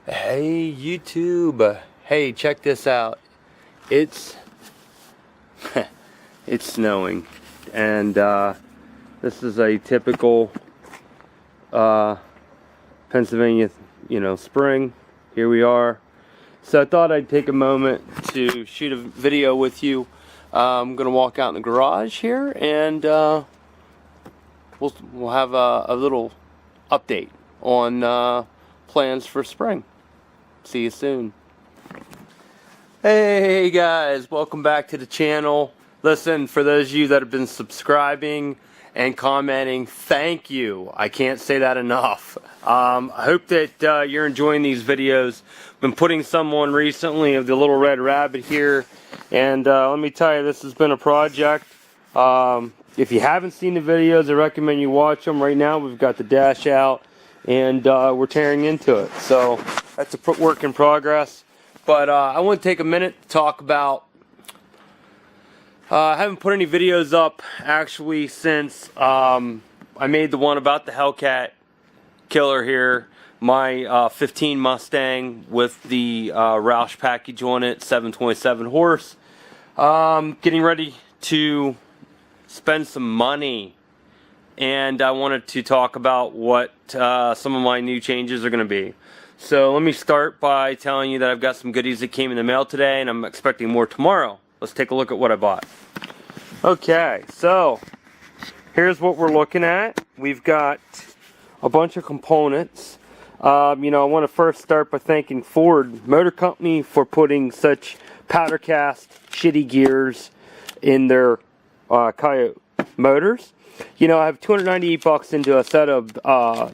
Hey YouTube, hey, check this out. It's it's snowing, and this is a typical Pennsylvania, spring. Here we are. So I thought I'd take a moment to shoot a video with you. I'm gonna walk out in the garage here, and we'll have a little update on plans for spring. See you soon. Hey guys, welcome back to the channel. Listen, for those of you that have been subscribing and commenting, thank you. I can't say that enough. I hope that you're enjoying these videos. Been putting some on recently of the little red rabbit here, and let me tell you, this has been a project. If you haven't seen the videos, I recommend you watch them. Right now we've got the dash out, and we're tearing into it, so that's a work in progress. But I want to take a minute to talk about, I haven't put any videos up actually since I made the one about the Hellcat killer here, my 15 Mustang with the Roush package on it, 727 horse. Getting ready to spend some money, and I wanted to talk about what some of my new changes are going to be. So let me start by telling you that I've got some goodies that came in the mail today, and I'm expecting more tomorrow. Let's take a look at what I bought. Okay, so here's what we're looking at. We've got a bunch of components. I want to first start by thanking Ford Motor Company for putting such powder cast shitty gears in their Coyote motors. I have $298 into a set of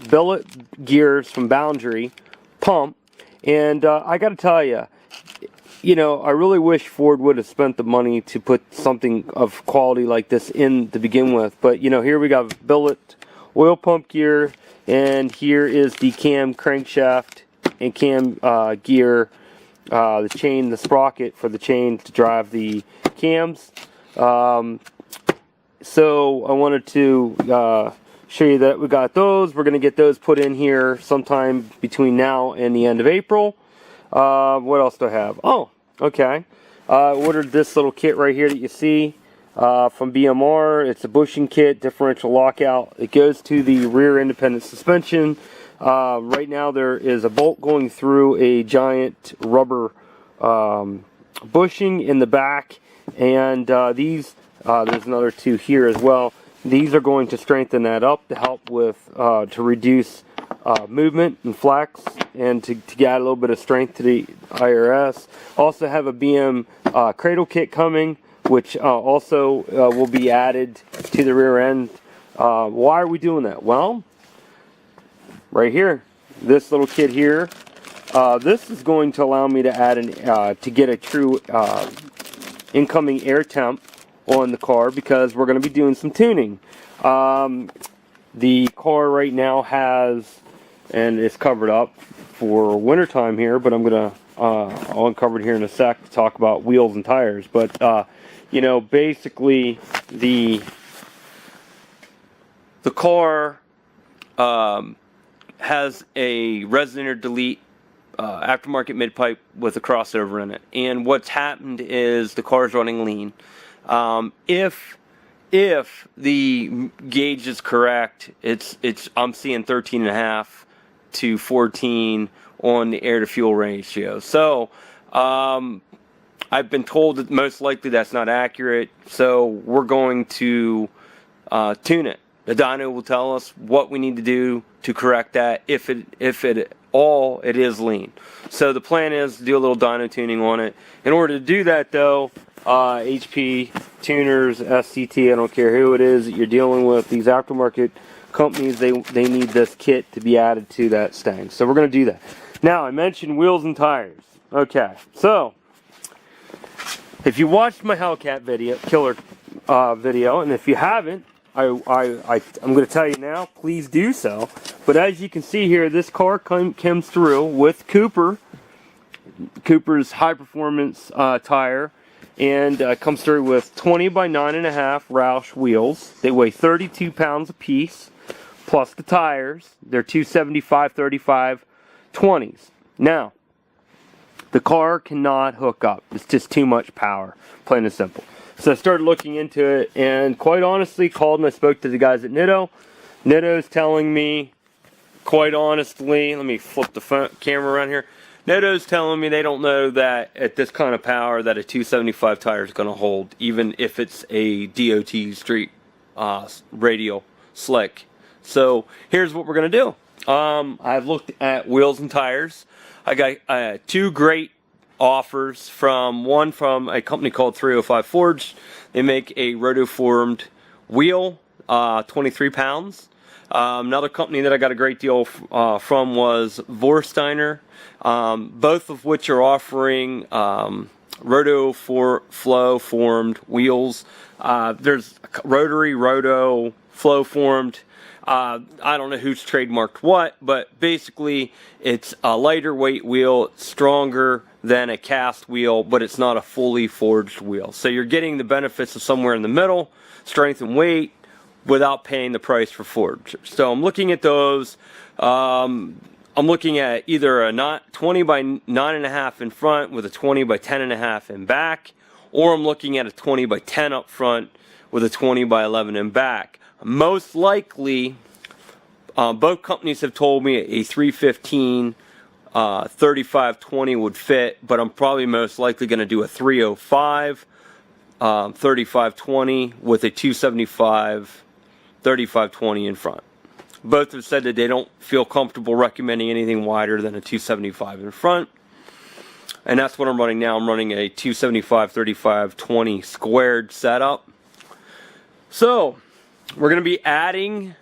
billet gears from Boundry pump, and I got to tell you, I really wish Ford would have spent the money to put something of quality like this in to begin with. But here we got billet oil pump gear, and here is the cam crankshaft and cam gear, the chain, the sprocket for the chain to drive the cams. So I wanted to show you that we got those. We're going to get those put in here sometime between now and the end of April. What else do I have? Oh, okay. I ordered this little kit right here that you see from BMR. It's a bushing kit, differential lockout. It goes to the rear independent suspension. Right now there is a bolt going through a giant rubber bushing in the back, and there's another two here as well. These are going to strengthen that up to help with, to reduce movement and flex, and to add a little bit of strength to the IRS. Also have a BM cradle kit coming, which also will be added to the rear end. Why are we doing that? Well, right here, this little kit here, this is going to allow me to add to get a true incoming air temp on the car, because we're going to be doing some tuning. The car right now has, and it's covered up for wintertime here, but I'm going to I'll uncover it here in a sec to talk about wheels and tires. But basically the car has a resonator delete aftermarket mid-pipe with a crossover in it, and what's happened is the car's running lean. If the gauge is correct, I'm seeing 13.5 to 14 on the air to fuel ratio. So I've been told that most likely that's not accurate, so we're going to tune it. The dyno will tell us what we need to do to correct that if it is lean. So the plan is to do a little dyno tuning on it. In order to do that though, HP tuners, SCT, I don't care who it is that you're dealing with, these aftermarket companies, they need this kit to be added to that Stang. So we're going to do that. Now, I mentioned wheels and tires. Okay, so if you watched my Hellcat video, killer video, and if you haven't, I'm going to tell you now, please do so. But as you can see here, this car comes through with Cooper's high performance tire, and comes through with 20 by 9.5 Roush wheels. They weigh 32 pounds a piece, plus the tires. They're 275/35 20s. Now, the car cannot hook up. It's just too much power, plain and simple. So I started looking into it, and quite honestly, called and I spoke to the guys at Nitto. Nitto's telling me, quite honestly, let me flip the camera around here. Nitto's telling me they don't know that at this kind of power that a 275 tire is going to hold, even if it's a DOT street radial slick. So here's what we're going to do. I've looked at wheels and tires. I got 2 great offers, one from a company called 305 Forged. They make a rotoformed wheel, 23 pounds. Another company that I got a great deal from was Vorsteiner, both of which are offering flow formed wheels. There's rotary, roto, flow formed. I don't know who's trademarked what, but basically it's a lighter weight wheel, it's stronger than a cast wheel, but it's not a fully forged wheel. So you're getting the benefits of somewhere in the middle, strength and weight, without paying the price for forged. So I'm looking at those. I'm looking at either a 20 by 9.5 in front with a 20 by 10.5 in back, or I'm looking at a 20 by 10 up front with a 20 by 11 in back. Most likely, both companies have told me a 315 3520 would fit, but I'm probably most likely going to do a 305 3520 with a 275 3520 in front. Both have said that they don't feel comfortable recommending anything wider than a 275 in front, and that's what I'm running now. I'm running a 275 3520 squared setup. So we're going to be adding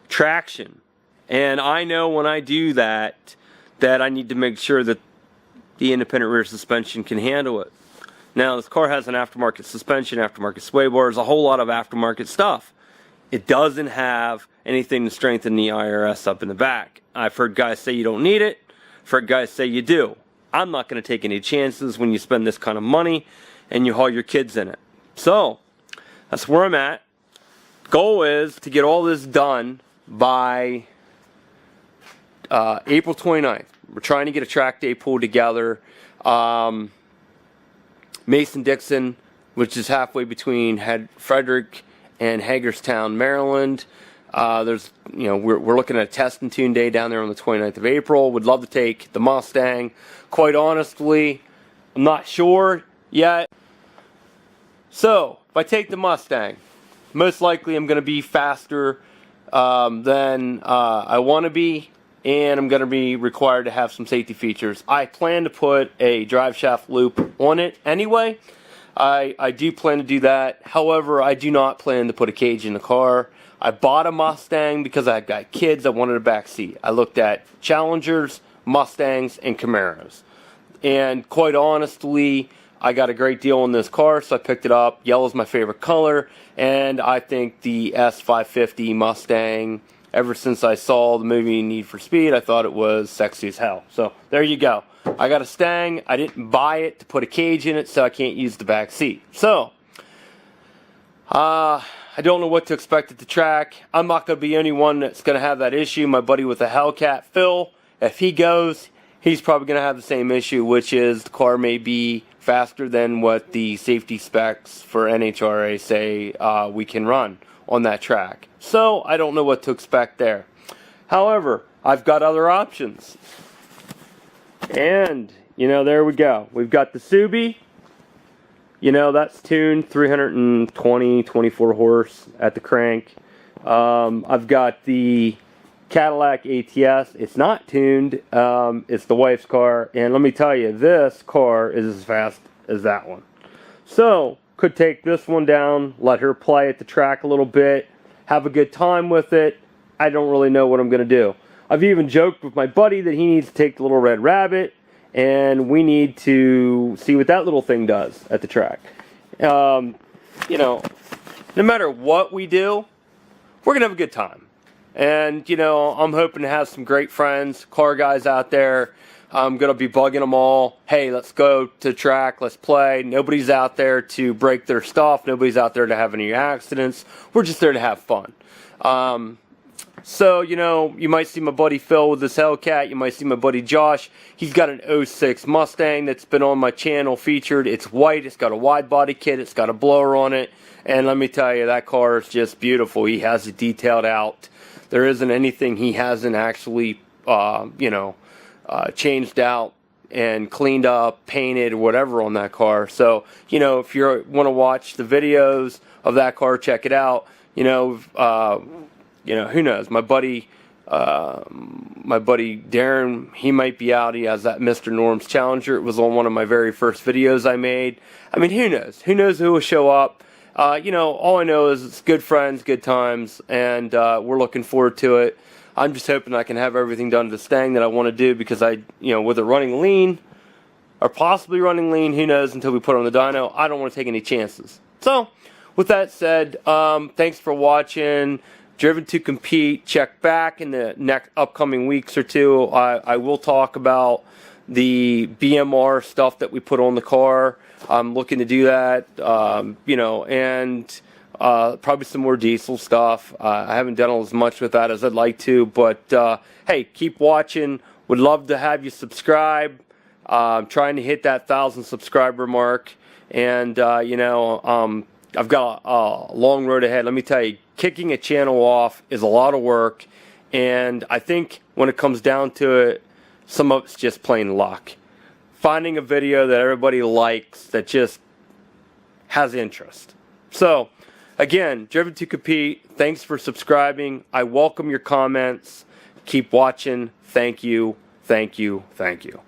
traction, and I know when I do that I need to make sure that the independent rear suspension can handle it. Now, this car has an aftermarket suspension, aftermarket sway bars, a whole lot of aftermarket stuff. It doesn't have anything to strengthen the IRS up in the back. I've heard guys say you don't need it. I've heard guys say you do. I'm not going to take any chances when you spend this kind of money and you haul your kids in it. So that's where I'm at. Goal is to get all this done by April 29th. We're trying to get a track day pulled together. Mason-Dixon, which is halfway between Frederick and Hagerstown, Maryland. We're looking at a test and tune day down there on the 29th of April. Would love to take the Mustang. Quite honestly, I'm not sure yet. So, if I take the Mustang, most likely I'm going to be faster than I want to be, and I'm going to be required to have some safety features. I plan to put a drive shaft loop on it anyway. I do plan to do that. However, I do not plan to put a cage in the car. I bought a Mustang because I've got kids. I wanted a back seat. I looked at Challengers, Mustangs, and Camaros. And quite honestly, I got a great deal on this car, so I picked it up. Yellow's my favorite color, and I think the S550 Mustang, ever since I saw the movie Need for Speed, I thought it was sexy as hell. So there you go. I got a Stang. I didn't buy it to put a cage in it, so I can't use the back seat. So I don't know what to expect at the track. I'm not going to be the only one that's going to have that issue. My buddy with the Hellcat, Phil, if he goes, he's probably going to have the same issue, which is the car may be faster than what the safety specs for NHRA say we can run on that track. So I don't know what to expect there. However, I've got other options. And, there we go. We've got the Subi. That's tuned 320, 24 horse at the crank. I've got the Cadillac ATS. It's not tuned. It's the wife's car. And let me tell you, this car is as fast as that one. So, could take this one down, let her play at the track a little bit, have a good time with it. I don't really know what I'm going to do. I've even joked with my buddy that he needs to take the little Red Rabbit, and we need to see what that little thing does at the track. No matter what we do, we're going to have a good time. And, I'm hoping to have some great friends, car guys out there. I'm going to be bugging them all. Hey, let's go to the track. Let's play. Nobody's out there to break their stuff. Nobody's out there to have any accidents. We're just there to have fun. So, you know, you might see my buddy Phil with this Hellcat. You might see my buddy Josh. He's got an 06 Mustang that's been on my channel featured. It's white. It's got a wide body kit. It's got a blower on it. And let me tell you, that car is just beautiful. He has it detailed out. There isn't anything he hasn't actually, changed out and cleaned up, painted, or whatever on that car. So, you know, if you want to watch the videos of that car, check it out. You know, who knows? My buddy Darren, he might be out. He has that Mr. Norm's Challenger. It was on one of my very first videos I made. I mean, who knows? Who knows who will show up? You know, all I know is it's good friends, good times, and we're looking forward to it. I'm just hoping I can have everything done to the Mustang that I want to do, because with it running lean, or possibly running lean, who knows, until we put on the dyno, I don't want to take any chances. So, with that said, thanks for watching. Driven to Compete. Check back in the next upcoming weeks or two. I will talk about the BMR stuff that we put on the car. I'm looking to do that, and probably some more diesel stuff. I haven't done as much with that as I'd like to, but hey, keep watching. Would love to have you subscribe. I'm trying to hit that 1,000 subscriber mark, and I've got a long road ahead. Let me tell you, kicking a channel off is a lot of work, and I think when it comes down to it, some of it's just plain luck. Finding a video that everybody likes, that just has interest. So, again, Driven to Compete, thanks for subscribing. I welcome your comments. Keep watching. Thank you, thank you, thank you.